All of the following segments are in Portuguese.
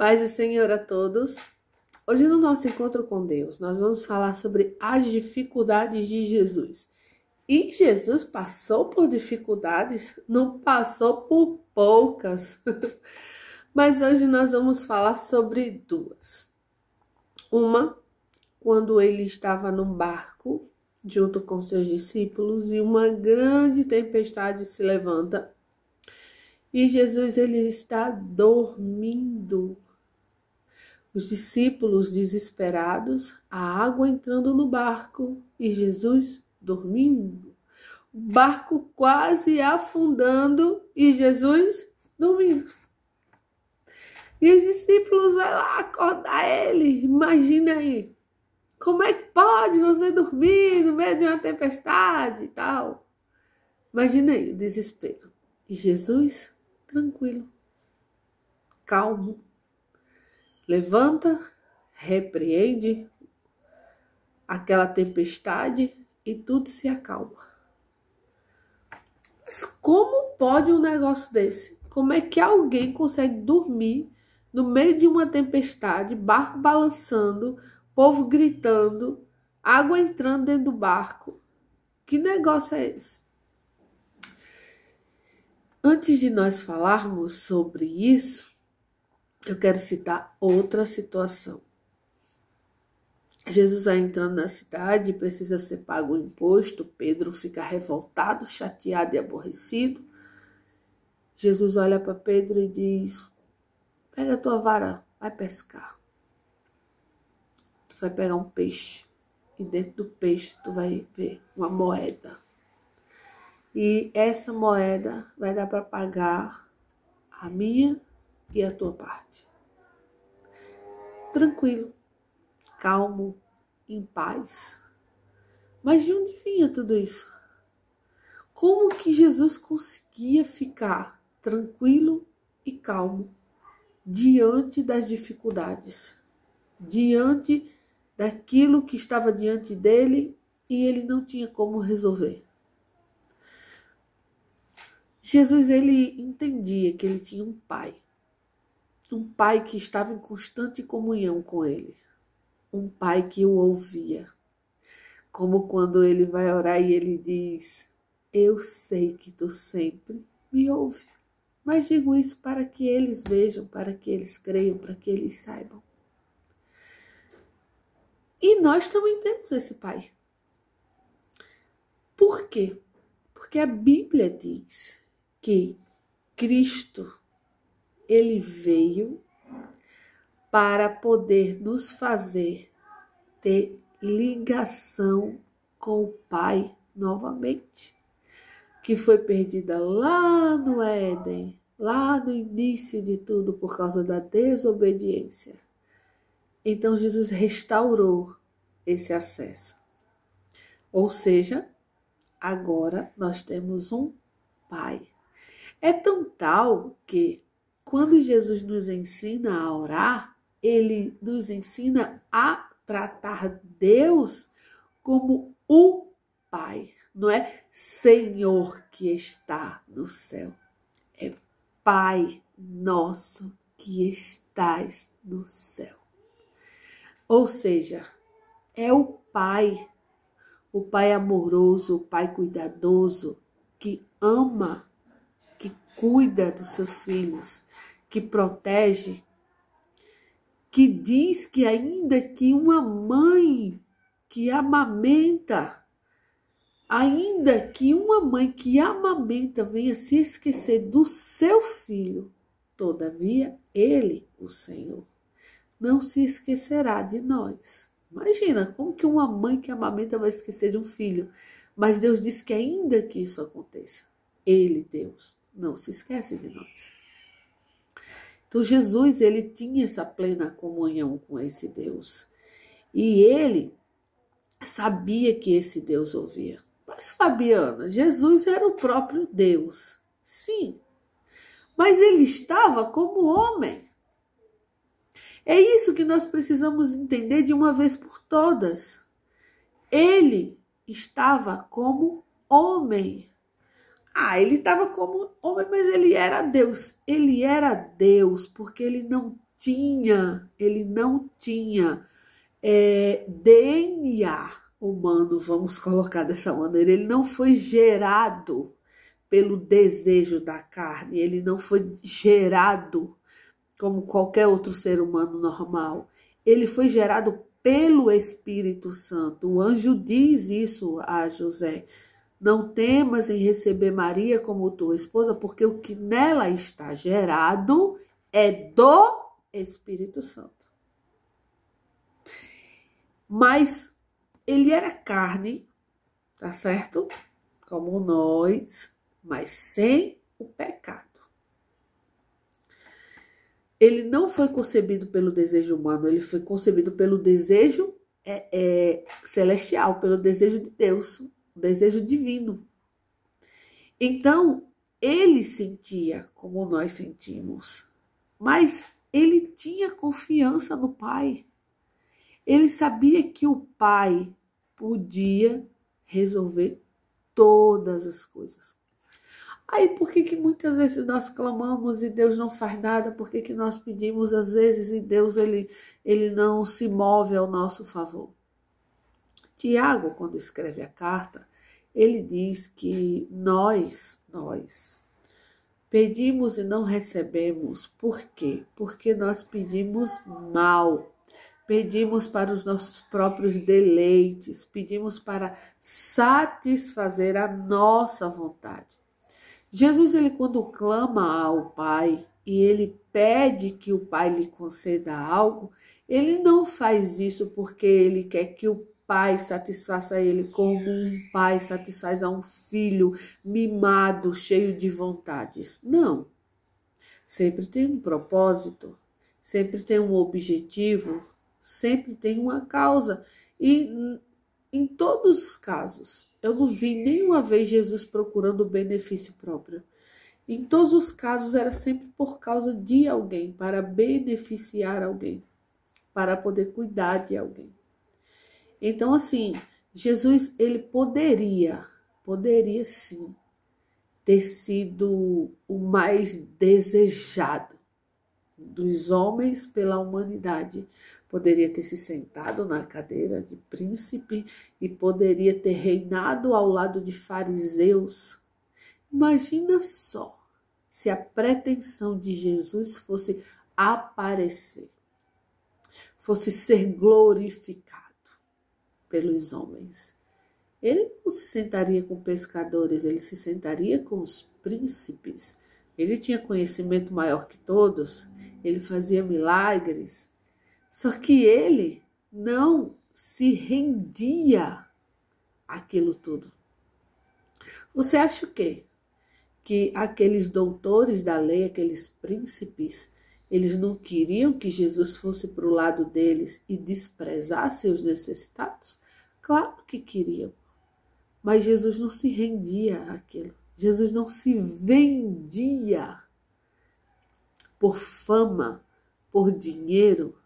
Paz do Senhor a todos. Hoje no nosso encontro com Deus, nós vamos falar sobre as dificuldades de Jesus. E Jesus passou por dificuldades, não passou por poucas. Mas hoje nós vamos falar sobre duas. Uma, quando ele estava num barco, junto com seus discípulos, e uma grande tempestade se levanta. E Jesus, ele está dormindo. Os discípulos desesperados, a água entrando no barco e Jesus dormindo. O barco quase afundando e Jesus dormindo. E os discípulos vão lá acordar ele. Imagina aí. Como é que pode você dormir no meio de uma tempestade e tal? Imagina aí o desespero. E Jesus tranquilo, calmo. Levanta, repreende aquela tempestade e tudo se acalma. Mas como pode um negócio desse? Como é que alguém consegue dormir no meio de uma tempestade, barco balançando, povo gritando, água entrando dentro do barco? Que negócio é esse? Antes de nós falarmos sobre isso, eu quero citar outra situação. Jesus vai entrando na cidade, precisa ser pago o imposto. Pedro fica revoltado, chateado e aborrecido. Jesus olha para Pedro e diz: pega a tua vara, vai pescar. Tu vai pegar um peixe e dentro do peixe tu vai ver uma moeda. E essa moeda vai dar para pagar a minha e a tua parte. Tranquilo, calmo, em paz. Mas de onde vinha tudo isso? Como que Jesus conseguia ficar tranquilo e calmo diante das dificuldades, diante daquilo que estava diante dele e ele não tinha como resolver? Jesus, ele entendia que ele tinha um pai que estava em constante comunhão com ele, um pai que o ouvia, como quando ele vai orar e ele diz: eu sei que tu sempre me ouve, mas digo isso para que eles vejam, para que eles creiam, para que eles saibam. E nós também temos esse pai. Por quê? Porque a Bíblia diz que Cristo, ele veio para poder nos fazer ter ligação com o Pai novamente, que foi perdida lá no Éden, lá no início de tudo por causa da desobediência. Então Jesus restaurou esse acesso. Ou seja, agora nós temos um Pai. É tão tal que quando Jesus nos ensina a orar, ele nos ensina a tratar Deus como o Pai. Não é Senhor que está no céu. É Pai nosso que estás no céu. Ou seja, é o Pai amoroso, o Pai cuidadoso, que ama, que cuida dos seus filhos, que protege, que diz que ainda que uma mãe que amamenta, ainda que uma mãe que amamenta venha se esquecer do seu filho, todavia ele, o Senhor, não se esquecerá de nós. Imagina, como que uma mãe que amamenta vai esquecer de um filho? Mas Deus diz que ainda que isso aconteça, ele, Deus, não se esquece de nós. Então Jesus, ele tinha essa plena comunhão com esse Deus. E ele sabia que esse Deus ouvia. Mas Fabiana, Jesus era o próprio Deus. Sim, mas ele estava como homem. É isso que nós precisamos entender de uma vez por todas. Ele estava como homem. Ele estava como homem, mas ele era Deus. Ele era Deus porque ele não tinha DNA humano, vamos colocar dessa maneira. Ele não foi gerado pelo desejo da carne, ele não foi gerado como qualquer outro ser humano normal. Ele foi gerado pelo Espírito Santo. O anjo diz isso a José: não temas em receber Maria como tua esposa, porque o que nela está gerado é do Espírito Santo. Mas ele era carne, tá certo? Como nós, mas sem o pecado. Ele não foi concebido pelo desejo humano, ele foi concebido pelo desejo celestial, pelo desejo de Deus, o desejo divino. Então, ele sentia como nós sentimos, mas ele tinha confiança no Pai. Ele sabia que o Pai podia resolver todas as coisas. Aí por que muitas vezes nós clamamos e Deus não faz nada? Por que nós pedimos às vezes e Deus ele não se move ao nosso favor? Tiago, quando escreve a carta, ele diz que nós pedimos e não recebemos. Por quê? Porque nós pedimos mal. Pedimos para os nossos próprios deleites, pedimos para satisfazer a nossa vontade. Jesus, ele quando clama ao Pai e ele pede que o Pai lhe conceda algo, ele não faz isso porque ele quer que o Pai satisfaça ele como um pai satisfaz a um filho mimado, cheio de vontades. Não. Sempre tem um propósito, sempre tem um objetivo, sempre tem uma causa. E em todos os casos, eu não vi nenhuma vez Jesus procurando o benefício próprio. Em todos os casos era sempre por causa de alguém, para beneficiar alguém, para poder cuidar de alguém. Então, assim, Jesus, ele poderia sim ter sido o mais desejado dos homens pela humanidade. Poderia ter se sentado na cadeira de príncipe e poderia ter reinado ao lado de fariseus. Imagina só se a pretensão de Jesus fosse aparecer, fosse ser glorificado pelos homens. Ele não se sentaria com pescadores, ele se sentaria com os príncipes. Ele tinha conhecimento maior que todos, ele fazia milagres. Só que ele não se rendia àquilo tudo. Você acha o quê? Que aqueles doutores da lei, aqueles príncipes, eles não queriam que Jesus fosse para o lado deles e desprezasse os necessitados? Claro que queriam. Mas Jesus não se rendia àquilo. Jesus não se vendia por fama, por dinheiro.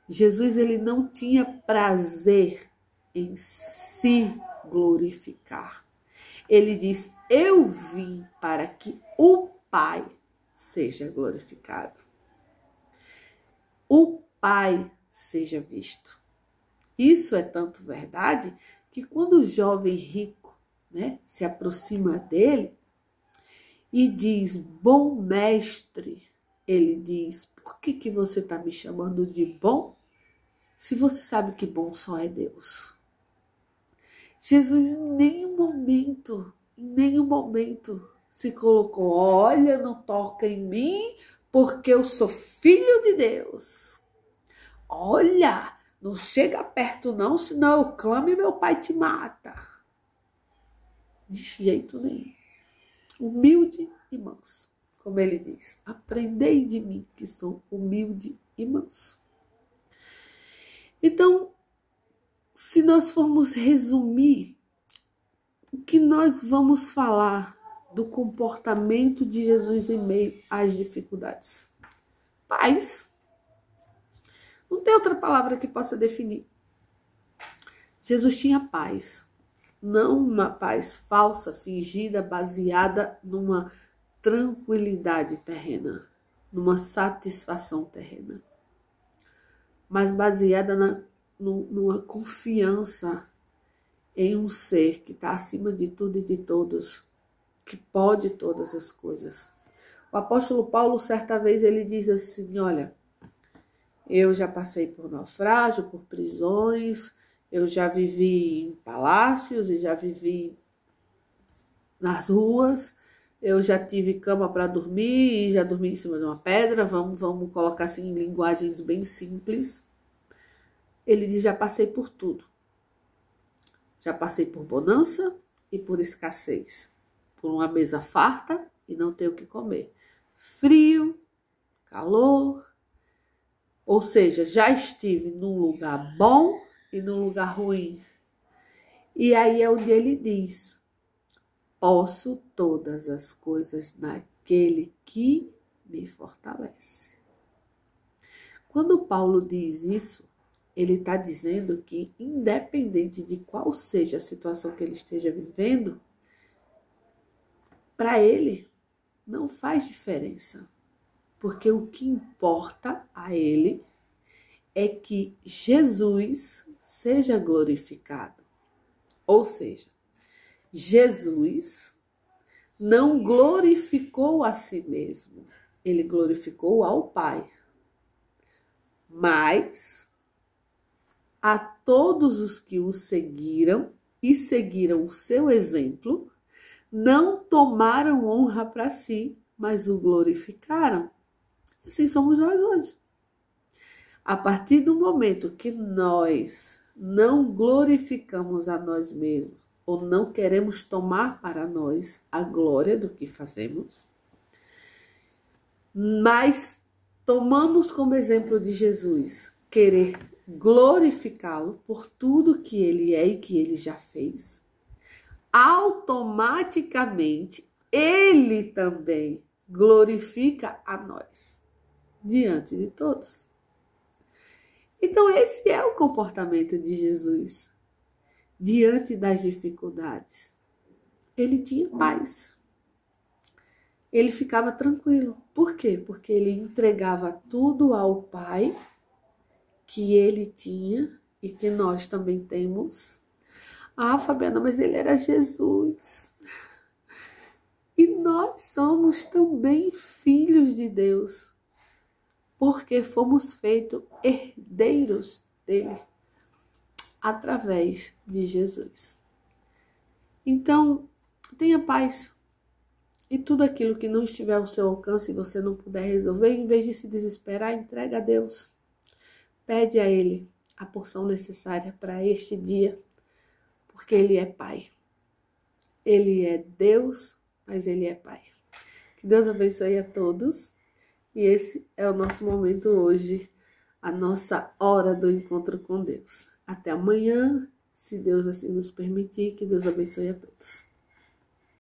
Jesus, ele não tinha prazer em se glorificar. Ele diz: eu vim para que o Pai seja glorificado. O Pai seja visto. Isso é tanto verdade que quando o jovem rico, se aproxima dele e diz: bom mestre, ele diz: por que você está me chamando de bom? Se você sabe que bom só é Deus. Jesus em nenhum momento se colocou: olha, não toca em mim porque eu sou filho de Deus. Olha, não chega perto não, senão eu clamo e meu pai te mata. De jeito nenhum. Humilde e manso, como ele diz: aprendei de mim que sou humilde e manso. Então, se nós formos resumir, o que nós vamos falar do comportamento de Jesus em meio às dificuldades? Paz. Não tem outra palavra que possa definir. Jesus tinha paz. Não uma paz falsa, fingida, baseada numa tranquilidade terrena. numa satisfação terrena, mas baseada numa confiança em um ser que está acima de tudo e de todos, que pode todas as coisas. O apóstolo Paulo, certa vez, ele diz assim, olha, eu já passei por naufrágio, por prisões, eu já vivi em palácios e já vivi nas ruas, eu já tive cama para dormir e já dormi em cima de uma pedra, vamos colocar assim em linguagens bem simples. Ele diz, já passei por tudo. Já passei por bonança e por escassez, por uma mesa farta e não ter o que comer, frio, calor, ou seja, já estive num lugar bom e num lugar ruim. E aí é onde ele diz, posso todas as coisas naquele que me fortalece. Quando Paulo diz isso, ele está dizendo que, independente de qual seja a situação que ele esteja vivendo, para ele não faz diferença. Porque o que importa a ele é que Jesus seja glorificado. Ou seja, Jesus não glorificou a si mesmo, ele glorificou ao Pai. Mas a todos os que o seguiram e seguiram o seu exemplo, não tomaram honra para si, mas o glorificaram. Assim somos nós hoje. A partir do momento que nós não glorificamos a nós mesmos, ou não queremos tomar para nós a glória do que fazemos, mas tomamos como exemplo de Jesus querer glorificá-lo por tudo que ele é e que ele já fez, automaticamente ele também glorifica a nós diante de todos. Então esse é o comportamento de Jesus diante das dificuldades. Ele tinha paz. Ele ficava tranquilo. Por quê? Porque ele entregava tudo ao Pai que ele tinha e que nós também temos. Ah, Fabiana, mas ele era Jesus. E nós somos também filhos de Deus, porque fomos feitos herdeiros dele através de Jesus. Então, tenha paz. E tudo aquilo que não estiver ao seu alcance e você não puder resolver, em vez de se desesperar, entrega a Deus. Pede a Ele a porção necessária para este dia, porque Ele é Pai. Ele é Deus, mas Ele é Pai. Que Deus abençoe a todos. E esse é o nosso momento hoje, a nossa hora do encontro com Deus. Até amanhã, se Deus assim nos permitir. Que Deus abençoe a todos.